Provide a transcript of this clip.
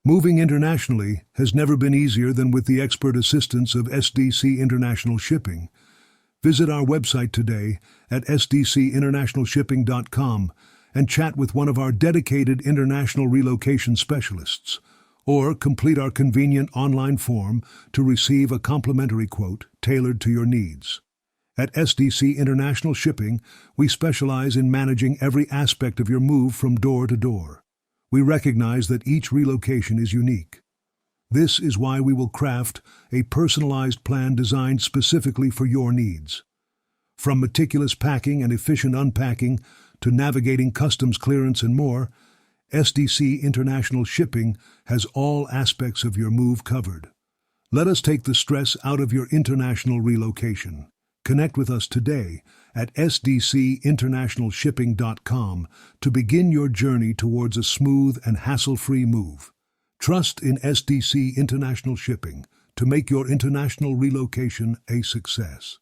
Moving internationally has never been easier than with the expert assistance of SDC International Shipping. Visit our website today at sdcinternationalshipping.com and chat with one of our dedicated international relocation specialists, or complete our convenient online form to receive a complimentary quote tailored to your needs. At SDC International Shipping, we specialize in managing every aspect of your move from door to door. We recognize that each relocation is unique. This is why we will craft a personalized plan designed specifically for your needs. From meticulous packing and efficient unpacking to navigating customs clearance and more, SDC International Shipping has all aspects of your move covered. Let us take the stress out of your international relocation. Connect with us today at sdcinternationalshipping.com to begin your journey towards a smooth and hassle-free move. Trust in SDC International Shipping to make your international relocation a success.